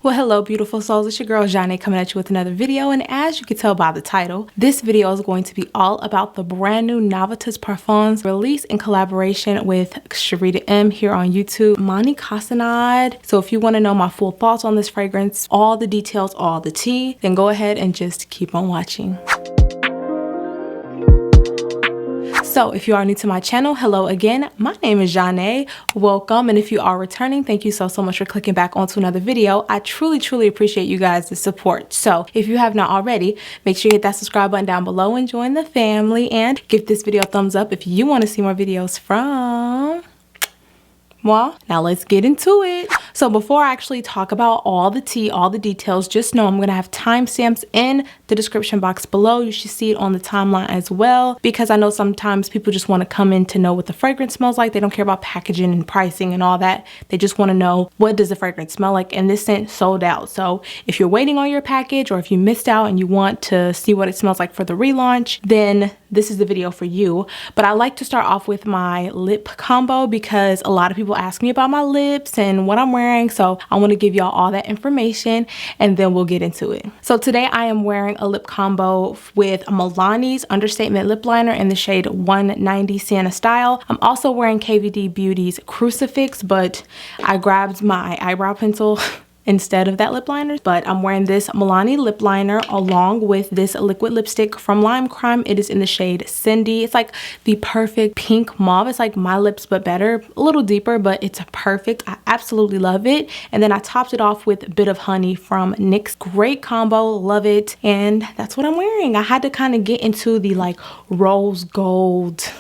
Well, hello beautiful souls, it's your girl Janae coming at you with another video, and as you can tell by the title, this video is going to be all about the brand new Novitas Parfums released in collaboration with Sharita M here on YouTube, Mahni Cassonade. So if you want to know my full thoughts on this fragrance, all the details, all the tea, then go ahead and just keep on watching. So if you are new to my channel, hello again. My name is Janae. Welcome. And if you are returning, thank you so much for clicking back onto another video. I truly appreciate you guys' support. So if you have not already, make sure you hit that subscribe button down below and join the family, and give this video a thumbs up if you want to see more videos from moi. Now let's get into it. So before I actually talk about all the tea, all the details, just know I'm going to have timestamps in the description box below. You should see it on the timeline as well, because I know sometimes people just want to come in to know what the fragrance smells like. They don't care about packaging and pricing and all that. They just want to know, what does the fragrance smell like? And this scent sold out. So if you're waiting on your package, or if you missed out and you want to see what it smells like for the relaunch, then this is the video for you. But I like to start off with my lip combo because a lot of people ask me about my lips and what I'm wearing. So I want to give y'all all that information and then we'll get into it. So today I am wearing a lip combo with Milani's Understatement Lip Liner in the shade 190 Sienna Style. I'm also wearing KVD Beauty's Crucifix, but I grabbed my eyebrow pencil instead of that lip liner. But I'm wearing this Milani lip liner along with this liquid lipstick from Lime Crime. It is in the shade Cindy. It's like the perfect pink mauve. It's like my lips but better, a little deeper, but it's perfect. I absolutely love it. And then I topped it off with a bit of honey from NYX. Great combo, love it. And that's what I'm wearing. I had to kind of get into the like rose gold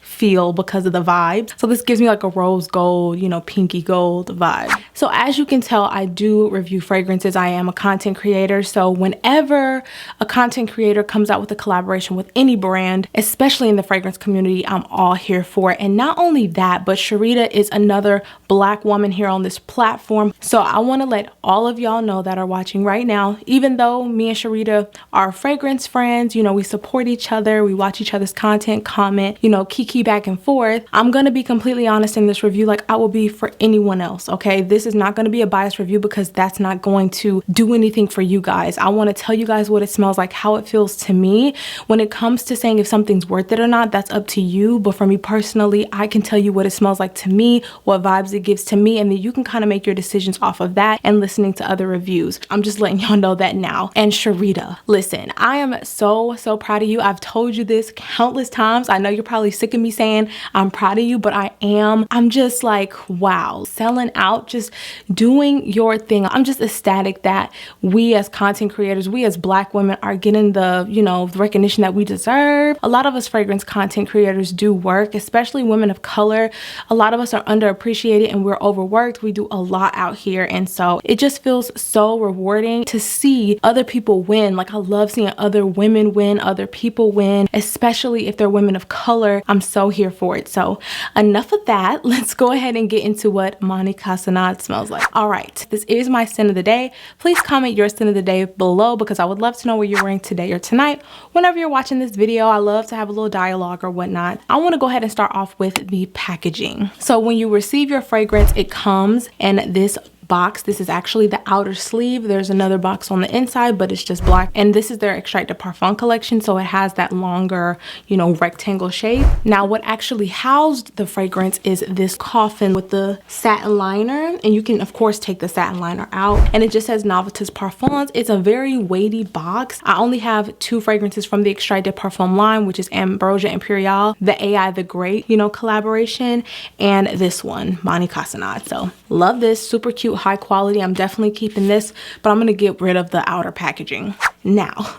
feel because of the vibes. So this gives me like a rose gold, you know, pinky gold vibe. So as you can tell, I do review fragrances. I am a content creator. So whenever a content creator comes out with a collaboration with any brand, especially in the fragrance community, I'm all here for it. And not only that, but Sharita is another Black woman here on this platform. So I want to let all of y'all know that are watching right now, even though me and Sharita are fragrance friends, you know, we support each other, we watch each other's content, comment, you know, kiki back and forth. I'm going to be completely honest in this review like I will be for anyone else, okay? This is not going to be a biased review because that's not going to do anything for you guys. I want to tell you guys what it smells like, how it feels to me. When it comes to saying if something's worth it or not, that's up to you. But for me personally, I can tell you what it smells like to me, what vibes it gives to me, and then you can kind of make your decisions off of that and listening to other reviews. I'm just letting y'all know that now. And Sharita, listen, I am so proud of you. I've told you this countless times. I know you're probably sick of me saying I'm proud of you, but I am. I'm just like, wow, selling out, just doing your thing. I'm just ecstatic that we as content creators, we as Black women are getting the, you know, the recognition that we deserve. A lot of us fragrance content creators do work, especially women of color. A lot of us are underappreciated and we're overworked. We do a lot out here. And so it just feels so rewarding to see other people win. Like I love seeing other women win, other people win, especially if they're women of color. I'm so here for it. So enough of that. Let's go ahead and get into what Mahni Cassonade smells like. All right, this is my scent of the day. Please comment your scent of the day below because I would love to know what you're wearing today or tonight. Whenever you're watching this video, I love to have a little dialogue or whatnot. I want to go ahead and start off with the packaging. So when you receive your fragrance, it comes in this box. This is actually the outer sleeve. There's another box on the inside, but it's just black. And this is their Extrait de Parfum collection. So it has that longer, you know, rectangle shape. Now, what actually housed the fragrance is this coffin with the satin liner. And you can, of course, take the satin liner out. And it just says Novitas Parfums. It's a very weighty box. I only have two fragrances from the Extrait de Parfum line, which is Ambrosia Imperial, the AI the Great, you know, collaboration, and this one, Mahni Cassonade. So love this, super cute, high quality. I'm definitely keeping this, but I'm going to get rid of the outer packaging. Now,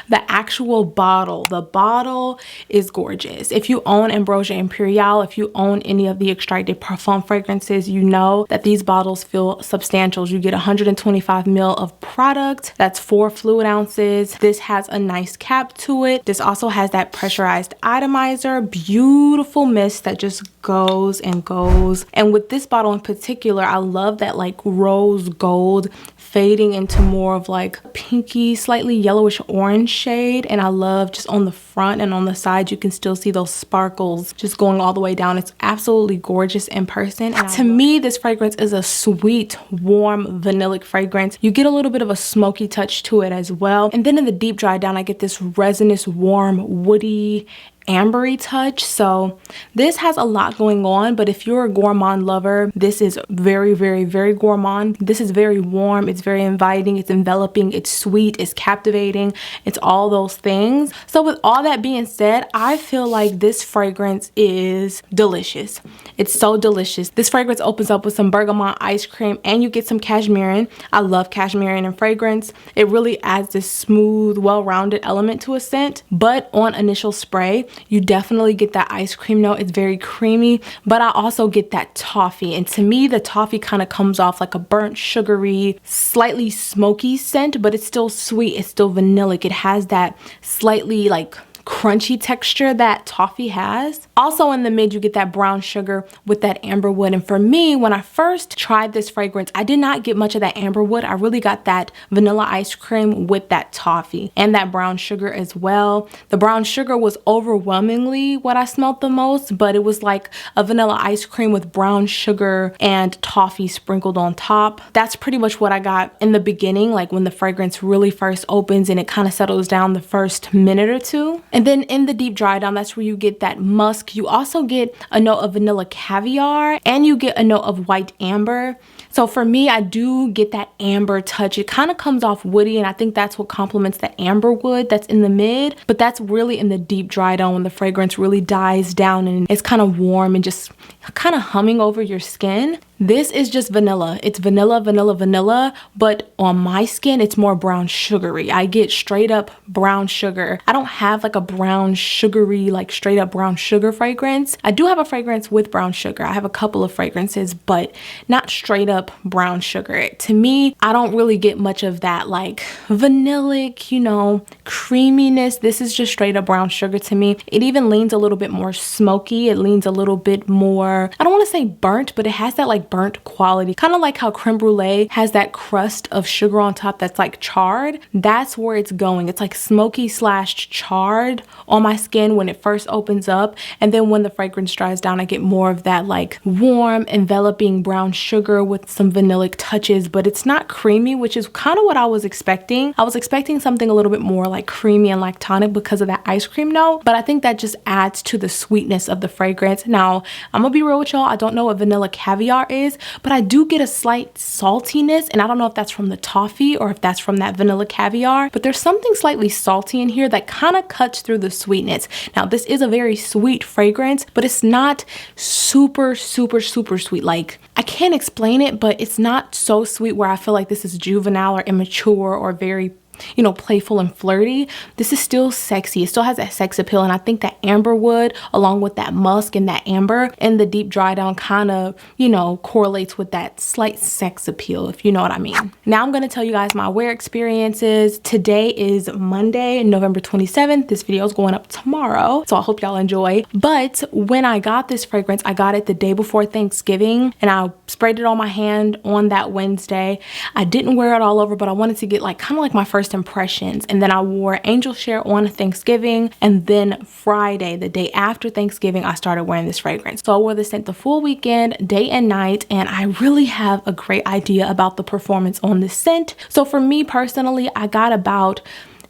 the actual bottle, the bottle is gorgeous. If you own Ambrosia Imperial, if you own any of the Extrait de Parfum fragrances, you know that these bottles feel substantial. You get 125 ml of product. That's 4 fluid ounces. This has a nice cap to it. This also has that pressurized atomizer, beautiful mist that just goes and goes. And with this bottle in particular, I love that like rose gold fading into more of like pinky, slightly yellowish orange shade. And I love just on the front and on the side, you can still see those sparkles just going all the way down. It's absolutely gorgeous in person. And to me, this fragrance is a sweet, warm, vanillic fragrance. You get a little bit of a smoky touch to it as well. And then in the deep dry down, I get this resinous, warm, woody, ambery touch. So this has a lot going on, but if you're a gourmand lover, this is very, very, very gourmand. This is very warm, it's very inviting, it's enveloping, it's sweet, it's captivating, it's all those things. So with all that being said, I feel like this fragrance is delicious. It's so delicious. This fragrance opens up with some bergamot ice cream and you get some cashmere. I love cashmere in fragrance. It really adds this smooth, well-rounded element to a scent, but on initial spray, you definitely get that ice cream note. It's very creamy, but I also get that toffee. And to me, the toffee kind of comes off like a burnt, sugary, slightly smoky scent, but it's still sweet. It's still vanillic. It has that slightly like crunchy texture that toffee has. Also in the mid, you get that brown sugar with that amber wood. And for me, when I first tried this fragrance, I did not get much of that amber wood. I really got that vanilla ice cream with that toffee and that brown sugar as well. The brown sugar was overwhelmingly what I smelled the most, but it was like a vanilla ice cream with brown sugar and toffee sprinkled on top. That's pretty much what I got in the beginning, like when the fragrance really first opens and it kind of settles down the first minute or two. And then in the deep dry down, that's where you get that musk. You also get a note of vanilla caviar and you get a note of white amber. So for me, I do get that amber touch. It kind of comes off woody, and I think that's what complements the amber wood that's in the mid, but that's really in the deep dry down when the fragrance really dies down and it's kind of warm and just kind of humming over your skin. This is just vanilla. It's vanilla, vanilla, vanilla, but on my skin, it's more brown sugary. I get straight up brown sugar. I don't have like a brown sugary, like straight up brown sugar fragrance. I do have a fragrance with brown sugar. I have a couple of fragrances, but not straight up brown sugar. To me, I don't really get much of that like vanillic, you know, creaminess. This is just straight up brown sugar to me. It even leans a little bit more smoky. It leans a little bit more, I don't want to say burnt, but it has that like burnt quality, kind of like how creme brulee has that crust of sugar on top that's like charred. That's where it's going. It's like smoky slash charred on my skin when it first opens up, and then when the fragrance dries down, I get more of that like warm, enveloping brown sugar with some vanillic touches, but it's not creamy, which is kind of what I was expecting. I was expecting something a little bit more like creamy and lactonic because of that ice cream note, but I think that just adds to the sweetness of the fragrance. Now, I'm gonna be real with y'all, I don't know what vanilla caviar is, but I do get a slight saltiness, and I don't know if that's from the toffee or if that's from that vanilla caviar, but there's something slightly salty in here that kind of cuts through the sweetness. Now, this is a very sweet fragrance, but it's not super, super, super sweet. Like, I can't explain it, but it's not so sweet where I feel like this is juvenile or immature or very, you know, playful and flirty. This is still sexy. It still has that sex appeal, and I think that amber wood along with that musk and that amber and the deep dry down kind of, you know, correlates with that slight sex appeal, if you know what I mean. Now I'm going to tell you guys my wear experiences. Today is Monday, November 27th. This video is going up tomorrow, so I hope y'all enjoy. But when I got this fragrance, I got it the day before Thanksgiving, and I sprayed it on my hand on that Wednesday. I didn't wear it all over, but I wanted to get like kind of like my first impressions. And then I wore Angel Share on Thanksgiving, and then Friday, the day after Thanksgiving, I started wearing this fragrance. So I wore this scent the full weekend, day and night, and I really have a great idea about the performance on this scent. So for me personally, I got about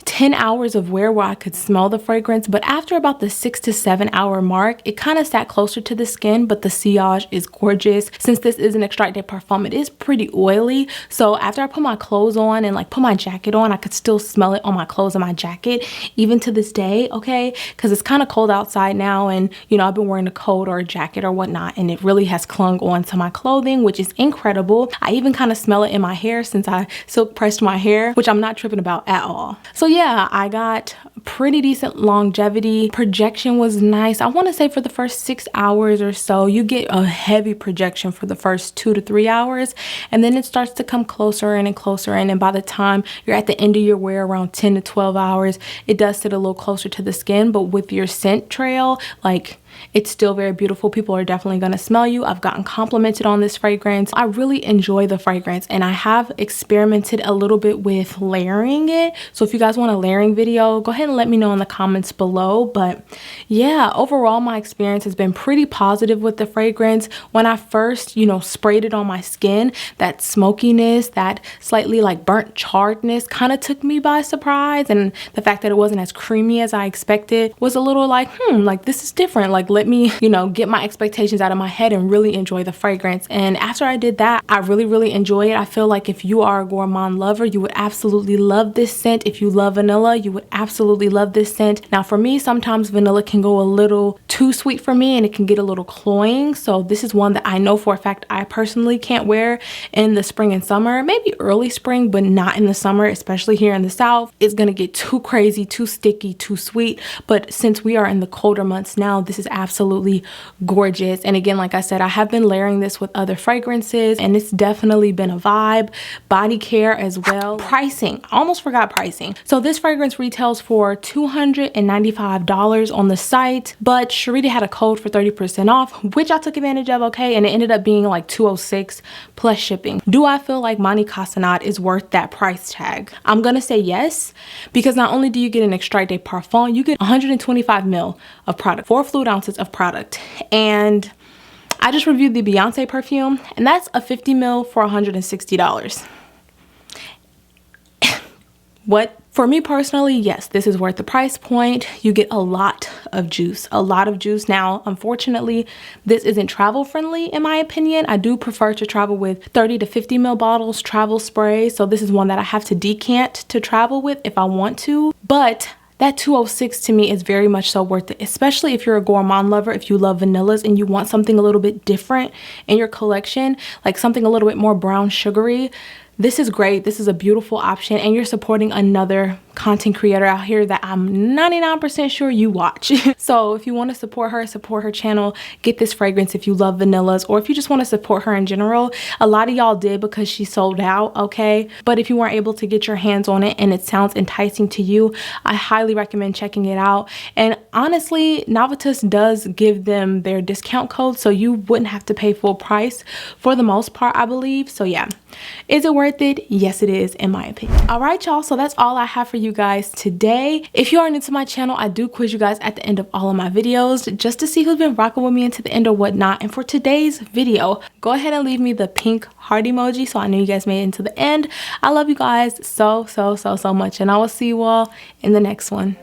10 hours of wear where I could smell the fragrance, but after about the 6 to 7 hour mark, it kind of sat closer to the skin, but the sillage is gorgeous. Since this is an extracted parfum, it is pretty oily. So after I put my clothes on and like put my jacket on, I could still smell it on my clothes and my jacket, even to this day, okay? Because it's kind of cold outside now, and you know, I've been wearing a coat or a jacket or whatnot, and it really has clung on to my clothing, which is incredible. I even kind of smell it in my hair since I silk pressed my hair, which I'm not tripping about at all. So yeah, I got pretty decent longevity. Projection was nice. I want to say for the first 6 hours or so, you get a heavy projection for the first 2 to 3 hours, and then it starts to come closer in and closer in, and by the time you're at the end of your wear, around 10 to 12 hours, it does sit a little closer to the skin. But with your scent trail, like, it's still very beautiful. People are definitely going to smell you. I've gotten complimented on this fragrance. I really enjoy the fragrance, and I have experimented a little bit with layering it. So if you guys want a layering video, go ahead and let me know in the comments below. But yeah, overall my experience has been pretty positive with the fragrance. When I first, you know, sprayed it on my skin, that smokiness, that slightly like burnt charredness kind of took me by surprise, and the fact that it wasn't as creamy as I expected was a little like, like this is different. Like, let me, you know, get my expectations out of my head and really enjoy the fragrance. And after I did that, I really enjoy it. I feel like if you are a gourmand lover, you would absolutely love this scent. If you love vanilla, you would absolutely love this scent. Now for me, sometimes vanilla can go a little too sweet for me and it can get a little cloying. So this is one that I know for a fact I personally can't wear in the spring and summer, maybe early spring, but not in the summer, especially here in the South. It's gonna get too crazy, too sticky, too sweet. But since we are in the colder months now, this is absolutely gorgeous. And again, like I said, I have been layering this with other fragrances and it's definitely been a vibe. Body care as well. Pricing, I almost forgot pricing. So this fragrance retails for $295 on the site, but Sharita had a code for 30% off, which I took advantage of, okay, and it ended up being like $206 plus shipping. Do I feel like Mahni Cassonade is worth that price tag? I'm gonna say yes, because not only do you get an extrait de parfum, you get 125 ml of product, 4 fluid ounces of product. And I just reviewed the Beyonce perfume, and that's a 50 ml for $160. What? For me personally, yes, this is worth the price point. You get a lot of juice, Now, unfortunately, this isn't travel friendly in my opinion. I do prefer to travel with 30 to 50 ml bottles, travel spray. So this is one that I have to decant to travel with if I want to. But that $206 to me is very much so worth it, especially if you're a gourmand lover, if you love vanillas and you want something a little bit different in your collection, like something a little bit more brown sugary. This is great. This is a beautiful option, and you're supporting another content creator out here that I'm 99% sure you watch. So if you want to support her channel, get this fragrance if you love vanillas, or if you just want to support her in general. A lot of y'all did because she sold out, okay? But if you weren't able to get your hands on it and it sounds enticing to you, I highly recommend checking it out. And honestly, Novitas does give them their discount code, so you wouldn't have to pay full price for the most part, I believe. So yeah, is it worth it? Yes, it is, in my opinion. All right, y'all, so that's all I have for you guys today. If you are new to my channel, I do quiz you guys at the end of all of my videos just to see who's been rocking with me into the end or whatnot. And for today's video, go ahead and leave me the pink heart emoji so I know you guys made it into the end. I love you guys so much, and I will see you all in the next one.